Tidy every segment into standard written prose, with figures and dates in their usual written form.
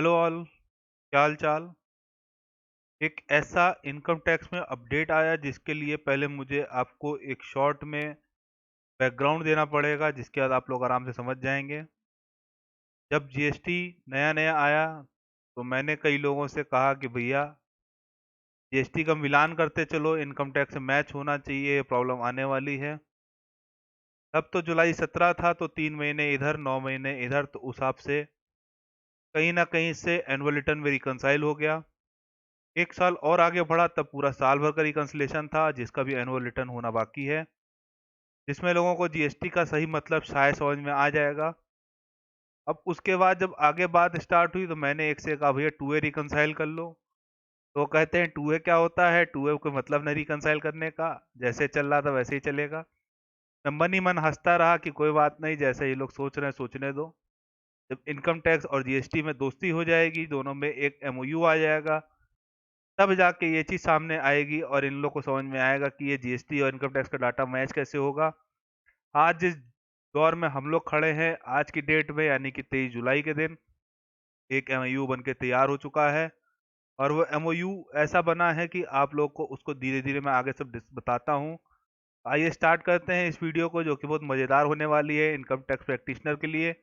Hello all, क्या हाल चाल। एक ऐसा इनकम टैक्स में अपडेट आया जिसके लिए पहले मुझे आपको एक शॉर्ट में बैकग्राउंड देना पड़ेगा, जिसके बाद आप लोग आराम से समझ जाएंगे। जब जीएसटी नया नया आया तो मैंने कई लोगों से कहा कि भैया जीएसटी का मिलान करते चलो, इनकम टैक्स से मैच होना चाहिए, ये प्रॉब्लम आने वाली है। तब तो जुलाई 17 था, तो 3 महीने इधर 9 महीने इधर, तो उस हिसाब से कहीं ना कहीं से एनुअल रिटर्न में रिकनसाइल हो गया। एक साल और आगे बढ़ा तब पूरा साल भर का रिकन्सिलेशन था, जिसका भी एनुअल रिटर्न होना बाकी है, जिसमें लोगों को जीएसटी का सही मतलब शायद समझ में आ जाएगा। अब उसके बाद जब आगे बात स्टार्ट हुई तो मैंने एक से कहा भैया 2A रिकनसाइल कर लो। तो वो कहते हैं 2A क्या होता है, 2A कोई मतलब नहीं रिकनसाइल करने का, जैसे चल रहा था वैसे ही चलेगा। मैं मन ही मन हंसता रहा कि कोई बात नहीं, जैसे ये लोग सोच रहे हैं सोचने दो। जब इनकम टैक्स और जीएसटी में दोस्ती हो जाएगी, दोनों में एक एमओयू आ जाएगा, तब जाके ये चीज़ सामने आएगी और इन लोग को समझ में आएगा कि ये जीएसटी और इनकम टैक्स का डाटा मैच कैसे होगा। आज जिस दौर में हम लोग खड़े हैं, आज की डेट में, यानी कि 23 जुलाई के दिन एक एमओयू बन के तैयार हो चुका है। और वो एमओयू ऐसा बना है कि आप लोग को उसको धीरे धीरे मैं आगे सब बताता हूँ। आइए स्टार्ट करते हैं इस वीडियो को, जो कि बहुत मज़ेदार होने वाली है इनकम टैक्स प्रैक्टिशनर के लिए,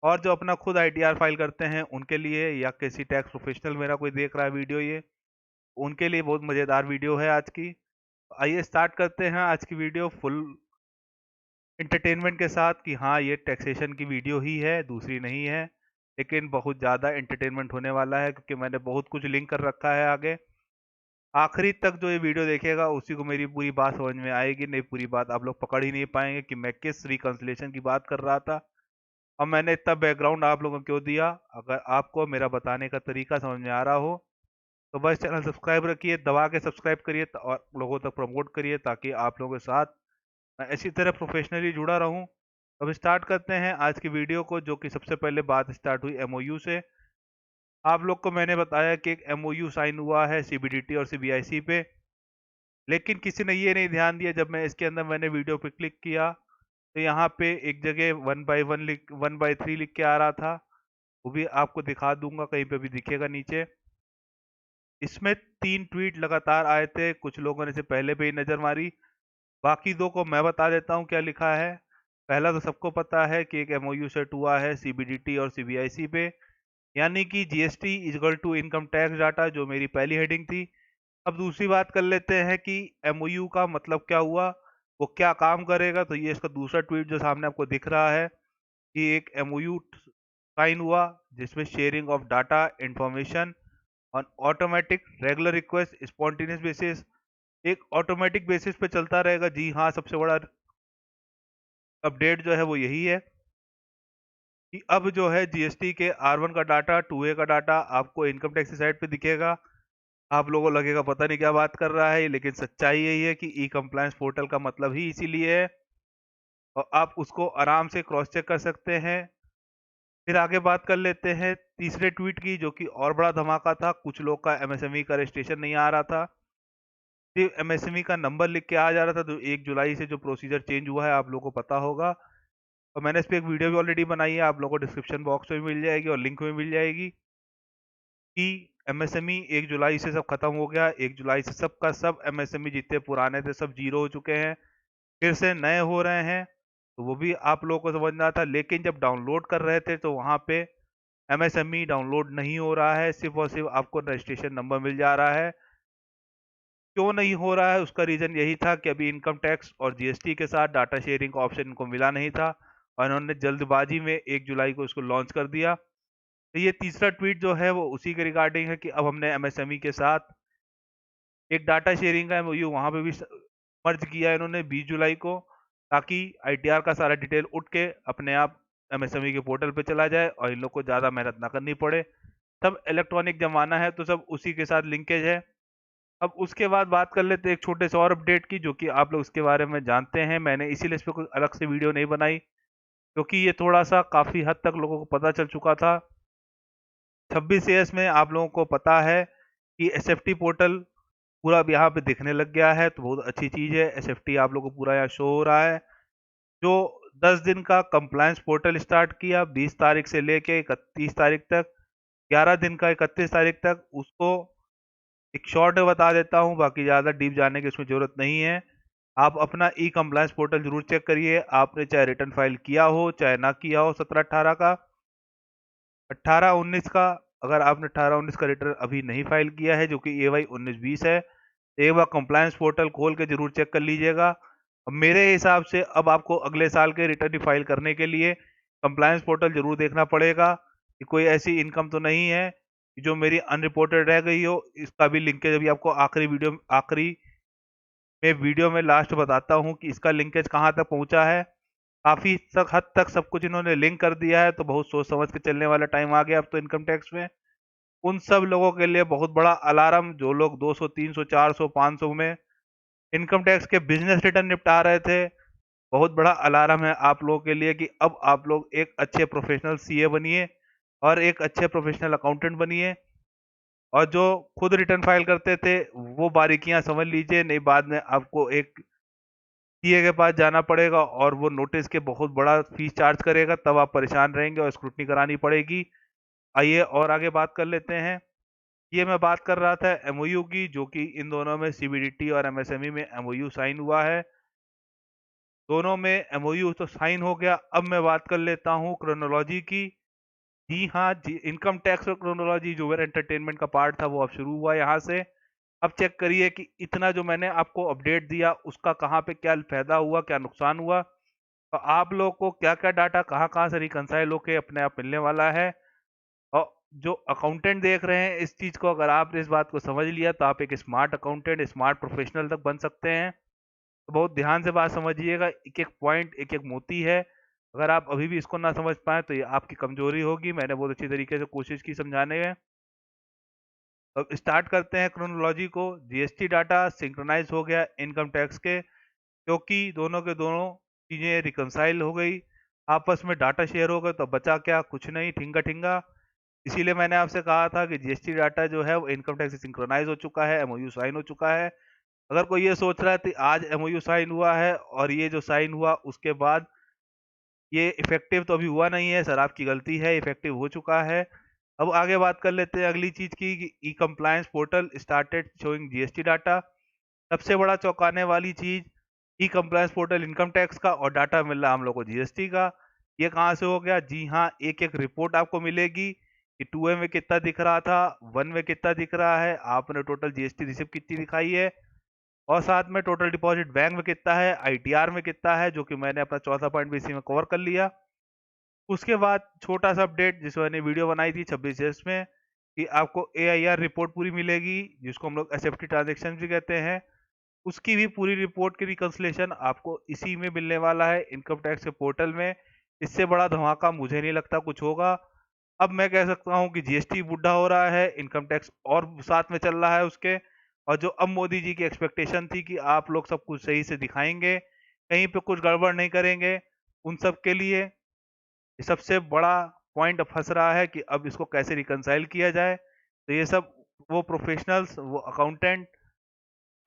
और जो अपना खुद आईटीआर फाइल करते हैं उनके लिए, या किसी टैक्स प्रोफेशनल मेरा कोई देख रहा है वीडियो ये, उनके लिए बहुत मज़ेदार वीडियो है आज की। आइए स्टार्ट करते हैं आज की वीडियो फुल एंटरटेनमेंट के साथ कि हाँ, ये टैक्सेशन की वीडियो ही है, दूसरी नहीं है। लेकिन बहुत ज़्यादा एंटरटेनमेंट होने वाला है, क्योंकि मैंने बहुत कुछ लिंक कर रखा है आगे। आखिरी तक जो ये वीडियो देखेगा उसी को मेरी पूरी बात समझ में आएगी, नहीं पूरी बात आप लोग पकड़ ही नहीं पाएंगे कि मैं किस रिकन्सिलेशन की बात कर रहा था और मैंने इतना बैकग्राउंड आप लोगों को क्यों दिया। अगर आपको मेरा बताने का तरीका समझ में आ रहा हो तो बस चैनल सब्सक्राइब रखिए, दबा के सब्सक्राइब करिए और लोगों तक प्रमोट करिए, ताकि आप लोगों के साथ मैं इसी तरह प्रोफेशनली जुड़ा रहूं। अब स्टार्ट करते हैं आज की वीडियो को, जो कि सबसे पहले बात स्टार्ट हुई एमओयू से। आप लोग को मैंने बताया कि एक एमओयू साइन हुआ है सीबीडीटी और सीबीआईसी पे, लेकिन किसी ने ये नहीं ध्यान दिया, जब मैं इसके अंदर मैंने वीडियो पे क्लिक किया तो यहाँ पे एक जगह 1/3 लिख के आ रहा था। वो भी आपको दिखा दूंगा, कहीं पे भी दिखेगा नीचे। इसमें 3 ट्वीट लगातार आए थे, कुछ लोगों ने इसे पहले भी नजर मारी, बाकी दो को मैं बता देता हूँ क्या लिखा है। पहला तो सबको पता है कि एक एमओयू सेट हुआ है सीबीडीटी और सीबीआईसी पे, यानी कि GST equal to income tax data, जो मेरी पहली हेडिंग थी। अब दूसरी बात कर लेते हैं कि एमओयू का मतलब क्या हुआ, वो क्या काम करेगा। तो ये इसका दूसरा ट्वीट जो सामने आपको दिख रहा है कि एक एमओयू साइन हुआ, जिसमें sharing of data information on automatic regular request spontaneous basis, एक ऑटोमेटिक बेसिस पे चलता रहेगा। जी हाँ, सबसे बड़ा अपडेट जो है वो यही है कि अब जो है जीएसटी के R1 का डाटा, 2A का डाटा आपको इनकम टैक्स की साइट पे दिखेगा। आप लोगों को लगेगा पता नहीं क्या बात कर रहा है, लेकिन सच्चाई यही है कि ई कंप्लायंस पोर्टल का मतलब ही इसीलिए है, और आप उसको आराम से क्रॉस चेक कर सकते हैं। फिर आगे बात कर लेते हैं तीसरे ट्वीट की, जो कि और बड़ा धमाका था। कुछ लोग का एमएसएमई का रजिस्ट्रेशन नहीं आ रहा था, सिर्फ एमएसएमई का नंबर लिख के आ जा रहा था। तो 1 जुलाई से जो प्रोसीजर चेंज हुआ है आप लोगों को पता होगा, और मैंने इस पे एक वीडियो भी ऑलरेडी बनाई है, आप लोगों को डिस्क्रिप्शन बॉक्स में मिल जाएगी और लिंक में मिल जाएगी कि एमएसएमई 1 जुलाई से सब खत्म हो गया। 1 जुलाई से सबका सब एमएसएमई जितने पुराने थे सब जीरो हो चुके हैं, फिर से नए हो रहे हैं। तो वो भी आप लोगों को समझना था, लेकिन जब डाउनलोड कर रहे थे तो वहाँ पे एमएसएमई डाउनलोड नहीं हो रहा है, सिर्फ और सिर्फ आपको रजिस्ट्रेशन नंबर मिल जा रहा है। क्यों नहीं हो रहा है, उसका रीज़न यही था कि अभी इनकम टैक्स और जीएसटी के साथ डाटा शेयरिंग का ऑप्शन इनको मिला नहीं था, और इन्होंने जल्दबाजी में 1 जुलाई को इसको लॉन्च कर दिया। तो ये तीसरा ट्वीट जो है वो उसी के रिगार्डिंग है कि अब हमने एमएसएमई के साथ एक डाटा शेयरिंग का एमओयू वहाँ पे भी मर्ज किया है इन्होंने 20 जुलाई को, ताकि आईटीआर का सारा डिटेल उठ के अपने आप एमएसएमई के पोर्टल पे चला जाए और इन लोग को ज़्यादा मेहनत ना करनी पड़े। सब इलेक्ट्रॉनिक ज़माना है, तो सब उसी के साथ लिंकेज है। अब उसके बाद बात कर लेते हैं एक छोटे से और अपडेट की, जो कि आप लोग उसके बारे में जानते हैं। मैंने इसीलिए इस पे कोई अलग से वीडियो नहीं बनाई, क्योंकि ये थोड़ा सा काफ़ी हद तक लोगों को पता चल चुका था। 26 में आप लोगों को पता है कि एसएफटी पोर्टल पूरा अब यहाँ पे दिखने लग गया है, तो बहुत अच्छी चीज़ है। एसएफटी आप लोगों को पूरा यहाँ शो हो रहा है। जो 10 दिन का कंप्लायंस पोर्टल स्टार्ट किया 20 तारीख से लेके 31 तारीख तक, 11 दिन का 31 तारीख तक, उसको एक शॉर्ट में बता देता हूँ, बाकी ज़्यादा डीप जाने की उसमें ज़रूरत नहीं है। आप अपना ई कंप्लायंस पोर्टल ज़रूर चेक करिए, आपने चाहे रिटर्न फाइल किया हो, चाहे ना किया हो 17-18 का। 18-19 का, अगर आपने 18-19 का रिटर्न अभी नहीं फाइल किया है, जो कि AY 19-20 है, तो एक बार कंप्लायंस पोर्टल खोल के ज़रूर चेक कर लीजिएगा। अब मेरे हिसाब से अब आपको अगले साल के रिटर्न ही फाइल करने के लिए कंप्लायंस पोर्टल ज़रूर देखना पड़ेगा कि कोई ऐसी इनकम तो नहीं है कि जो मेरी अनरिपोर्टेड रह गई हो। इसका भी लिंकेज अभी आपको आखिरी में वीडियो में लास्ट बताता हूँ कि इसका लिंकेज कहाँ तक पहुँचा है। काफ़ी तक हद तक सब कुछ इन्होंने लिंक कर दिया है, तो बहुत सोच समझ के चलने वाला टाइम आ गया अब तो इनकम टैक्स में। उन सब लोगों के लिए बहुत बड़ा अलार्म, जो लोग 200, 300, 400, 500 में इनकम टैक्स के बिजनेस रिटर्न निपटा रहे थे, बहुत बड़ा अलार्म है आप लोगों के लिए कि अब आप लोग एक अच्छे प्रोफेशनल सीए बनिए और एक अच्छे प्रोफेशनल अकाउंटेंट बनिए। और जो खुद रिटर्न फाइल करते थे, वो बारीकियां समझ लीजिए, नहीं बाद में आपको एक सीए के पास जाना पड़ेगा और वो नोटिस के बहुत बड़ा फीस चार्ज करेगा, तब आप परेशान रहेंगे और स्क्रूटनी करानी पड़ेगी। आइए और आगे बात कर लेते हैं। ये मैं बात कर रहा था एमओयू की, जो कि इन दोनों में सीबीडीटी और एमएसएमई में एमओयू साइन हुआ है। दोनों में एमओयू तो साइन हो गया। अब मैं बात कर लेता हूँ क्रोनोलॉजी की। जी हाँ जी, इनकम टैक्स और क्रोनोलॉजी जो मेरा एंटरटेनमेंट का पार्ट था वो अब शुरू हुआ यहाँ से। अब चेक करिए कि इतना जो मैंने आपको अपडेट दिया उसका कहाँ पे क्या फायदा हुआ, क्या नुकसान हुआ, तो आप लोग को क्या क्या डाटा कहाँ कहाँ से रिकनसाइल होके अपने आप मिलने वाला है। और जो अकाउंटेंट देख रहे हैं इस चीज को, अगर आपने इस बात को समझ लिया तो आप एक स्मार्ट अकाउंटेंट, स्मार्ट प्रोफेशनल तक बन सकते हैं। तो बहुत ध्यान से बात समझिएगा, एक एक पॉइंट, एक एक मोती है। अगर आप अभी भी इसको ना समझ पाए तो ये आपकी कमजोरी होगी। मैंने बहुत अच्छी तरीके से कोशिश की समझाने में। अब स्टार्ट करते हैं क्रोनोलॉजी को। जीएसटी डाटा सिंक्रोनाइज हो गया इनकम टैक्स के, क्योंकि दोनों के दोनों चीजें रिकनसाइल हो गई, आपस में डाटा शेयर हो गए, तो बचा क्या, कुछ नहीं, ठिंगा ठिंगा। इसीलिए मैंने आपसे कहा था कि जीएसटी डाटा जो है वो इनकम टैक्स से सिंक्रोनाइज हो चुका है, एमओयू साइन हो चुका है। अगर कोई ये सोच रहा है कि आज एमओयू साइन हुआ है और ये जो साइन हुआ उसके बाद ये इफेक्टिव तो अभी हुआ नहीं है, सर आपकी गलती है, इफेक्टिव हो चुका है। अब आगे बात कर लेते हैं अगली चीज की कि e compliance portal started showing GST data. सबसे बड़ा चौंकाने वाली चीज, e compliance portal income tax का और डाटा मिल रहा है हम लोग को जीएसटी का। ये कहाँ से हो गया? जी हाँ, एक एक रिपोर्ट आपको मिलेगी कि 2A में कितना दिख रहा था, 1 में कितना दिख रहा है, आपने टोटल जीएसटी रिसिप्ट कितनी दिखाई है, और साथ में टोटल डिपॉजिट बैंक में कितना है, आईटीआर में कितना है, जो कि मैंने अपना चौथा पॉइंट भी इसी में कवर कर लिया। उसके बाद छोटा सा अपडेट जिस मैंने वीडियो बनाई थी 26 में, कि आपको एआईआर रिपोर्ट पूरी मिलेगी, जिसको हम लोग एसएफटी ट्रांजेक्शन भी कहते हैं। उसकी भी पूरी रिपोर्ट की रिकंसलेशन आपको इसी में मिलने वाला है, इनकम टैक्स के पोर्टल में। इससे बड़ा धमाका मुझे नहीं लगता कुछ होगा। अब मैं कह सकता हूँ कि जीएसटी बुढ़ा हो रहा है, इनकम टैक्स और साथ में चल रहा है उसके। और जो अब मोदी जी की एक्सपेक्टेशन थी कि आप लोग सब कुछ सही से दिखाएंगे, कहीं पे कुछ गड़बड़ नहीं करेंगे, उन सब के लिए ये सबसे बड़ा पॉइंट फंस रहा है कि अब इसको कैसे रिकंसाइल किया जाए। तो ये सब वो प्रोफेशनल्स, वो अकाउंटेंट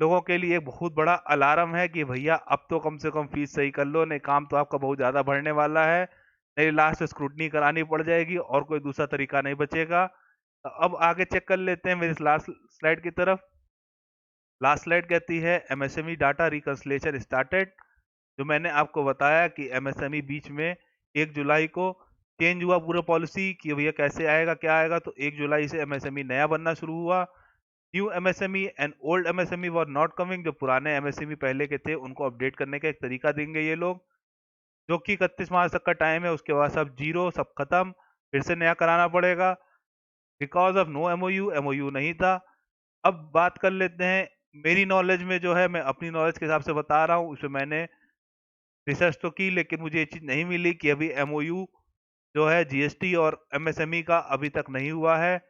लोगों के लिए एक बहुत बड़ा अलार्म है कि भैया अब तो कम से कम फीस सही कर लो, नहीं काम तो आपका बहुत ज़्यादा बढ़ने वाला है, नहीं लास्ट स्क्रूटनी करानी पड़ जाएगी और कोई दूसरा तरीका नहीं बचेगा। तो अब आगे चेक कर लेते हैं मेरी लास्ट स्लाइड की तरफ। लास्ट स्लाइड कहती है एमएसएमई डाटा रिकंसिलिएशन स्टार्टेड। जो मैंने आपको बताया कि एमएसएमई बीच में 1 जुलाई को चेंज हुआ पूरा पॉलिसी कि भैया कैसे आएगा क्या आएगा, तो 1 जुलाई से एमएसएमई नया बनना शुरू हुआ। New MSME and old MSME were not coming. जो पुराने एमएसएमई पहले के थे उनको अपडेट करने का एक तरीका देंगे ये लोग, जो कि 31 मार्च तक का टाइम है। उसके बाद सब जीरो, सब खत्म, फिर से नया कराना पड़ेगा। Because of no MOU, MOU नहीं था। अब बात कर लेते हैं मेरी नॉलेज में, जो है मैं अपनी नॉलेज के हिसाब से बता रहा हूँ, उसमें मैंने रिसर्च तो की लेकिन मुझे ये चीज़ नहीं मिली कि अभी एमओयू जो है जीएसटी और एमएसएमई का अभी तक नहीं हुआ है।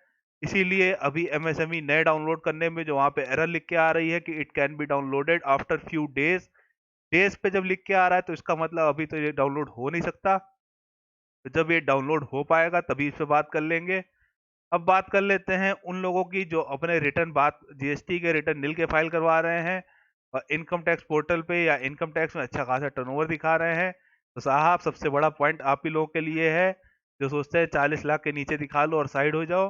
इसीलिए अभी एमएसएमई नए डाउनलोड करने में जो वहाँ पे एरर लिख के आ रही है कि it can be downloaded after few days. Days पे जब लिख के आ रहा है तो इसका मतलब अभी तो ये डाउनलोड हो नहीं सकता। तो जब ये डाउनलोड हो पाएगा तभी इस पे बात कर लेंगे। अब बात कर लेते हैं उन लोगों की जो अपने रिटर्न बात जीएसटी के रिटर्न नील के फाइल करवा रहे हैं और इनकम टैक्स पोर्टल पे या इनकम टैक्स में अच्छा खासा टर्नओवर दिखा रहे हैं। तो साहब सबसे बड़ा पॉइंट आप ही लोगों के लिए है जो सोचते हैं 40 लाख के नीचे दिखा लो और साइड हो जाओ।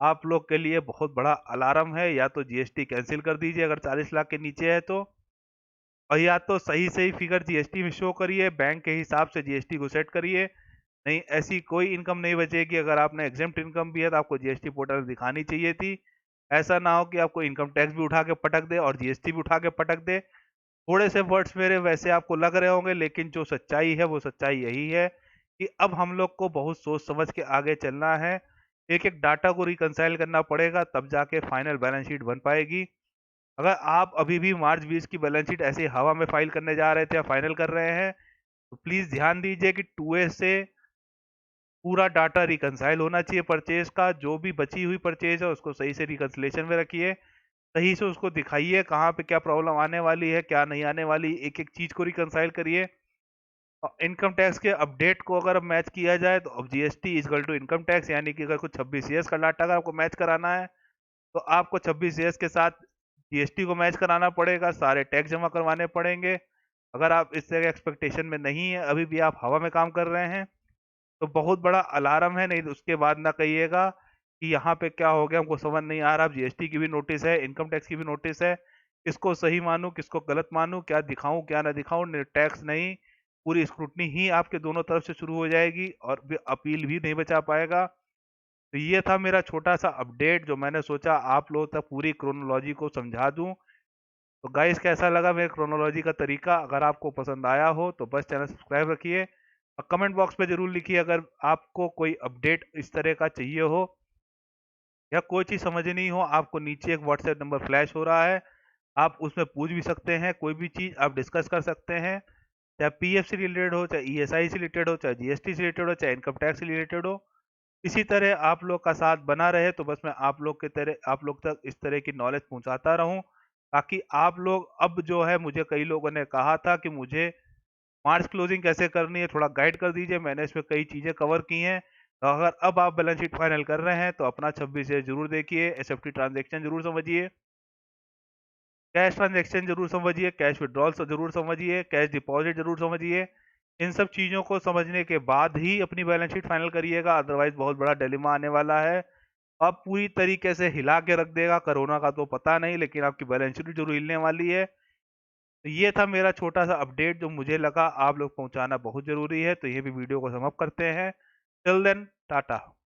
आप लोग के लिए बहुत बड़ा अलार्म है। या तो जीएसटी कैंसिल कर दीजिए अगर 40 लाख के नीचे है तो, और या तो सही-सही फिगर जीएसटी में शो करिए, बैंक के हिसाब से जीएसटी को सेट करिए। नहीं, ऐसी कोई इनकम नहीं बचेगी। अगर आपने एग्जेम्प्ट इनकम भी है तो आपको जीएसटी पोर्टल में दिखानी चाहिए थी। ऐसा ना हो कि आपको इनकम टैक्स भी उठा के पटक दे और जीएसटी भी उठा के पटक दे। थोड़े से वर्ड्स मेरे वैसे आपको लग रहे होंगे, लेकिन जो सच्चाई है वो सच्चाई यही है कि अब हम लोग को बहुत सोच समझ के आगे चलना है। एक-एक डाटा को रिकंसाइल करना पड़ेगा, तब जाके फाइनल बैलेंस शीट बन पाएगी। अगर आप अभी भी मार्च 20 की बैलेंस शीट ऐसे ही हवा में फाइल करने जा रहे थे या फाइनल कर रहे हैं, तो प्लीज़ ध्यान दीजिए कि 2A से पूरा डाटा रिकंसाइल होना चाहिए परचेज़ का। जो भी बची हुई परचेज़ है उसको सही से रिकंसिलिएशन में रखिए। सही से उसको दिखाइए कहाँ पे क्या प्रॉब्लम आने वाली है, क्या नहीं आने वाली, एक-एक चीज़ को रिकंसाइल करिए। इनकम टैक्स के अपडेट को अगर मैच किया जाए तो अब GST is equal to income tax, यानी कि अगर कुछ 26 ईयर्स का डाटा अगर आपको मैच कराना है, तो आपको 26 ईयर्स के साथ जीएसटी को मैच कराना पड़ेगा, सारे टैक्स जमा करवाने पड़ेंगे। अगर आप इस तरह के एक्सपेक्टेशन में नहीं है, अभी भी आप हवा में काम कर रहे हैं, तो बहुत बड़ा अलार्म है। नहीं तो उसके बाद ना कहिएगा कि यहाँ पे क्या हो गया, हमको समझ नहीं आ रहा। अब जीएसटी की भी नोटिस है, इनकम टैक्स की भी नोटिस है, किसको सही मानूँ, किसको गलत मानूँ, क्या दिखाऊँ, क्या ना दिखाऊँ। टैक्स नहीं, पूरी स्क्रूटनी ही आपके दोनों तरफ से शुरू हो जाएगी और अपील भी नहीं बचा पाएगा। तो ये था मेरा छोटा-सा अपडेट, जो मैंने सोचा आप लोगों तक पूरी क्रोनोलॉजी को समझा दूँ। तो गाइस, कैसा लगा मेरे क्रोनोलॉजी का तरीका? अगर आपको पसंद आया हो तो बस चैनल सब्सक्राइब रखिए और कमेंट बॉक्स में ज़रूर लिखिए अगर आपको कोई अपडेट इस तरह का चाहिए हो या कोई चीज़ समझ नहीं हो। आपको नीचे एक व्हाट्सएप नंबर फ्लैश हो रहा है, आप उसमें पूछ भी सकते हैं। कोई भी चीज़ आप डिस्कस कर सकते हैं, चाहे पीएफ से रिलेटेड हो, चाहे ईएसआई से रिलेटेड हो, चाहे जीएसटी से रिलेटेड हो, चाहे इनकम टैक्स से रिलेटेड हो। इसी तरह आप लोग का साथ बना रहे तो बस मैं आप लोग तक इस तरह की नॉलेज पहुंचाता रहूं, ताकि आप लोग, अब जो है, मुझे कई लोगों ने कहा था कि मुझे मार्च क्लोजिंग कैसे करनी है, थोड़ा गाइड कर दीजिए। मैंने इसमें कई चीज़ें कवर की हैं। तो अगर अब आप बैलेंस शीट फाइनल कर रहे हैं तो अपना 26 ए जरूर देखिए, एसएफटी ट्रांजैक्शन जरूर समझिए, कैश ट्रांजैक्शन जरूर समझिए, कैश विड्रॉल जरूर समझिए, कैश डिपॉजिट जरूर समझिए। इन सब चीज़ों को समझने के बाद ही अपनी बैलेंस शीट फाइनल करिएगा, अदरवाइज बहुत बड़ा डिलेमा आने वाला है। अब पूरी तरीके से हिला के रख देगा, कोरोना का तो पता नहीं, लेकिन आपकी बैलेंस शीट जरूर हिलने वाली है। तो ये था मेरा छोटा सा अपडेट, जो मुझे लगा आप लोग पहुंचाना बहुत जरूरी है। तो ये भी वीडियो को समाप्त करते हैं। Till then, Tata.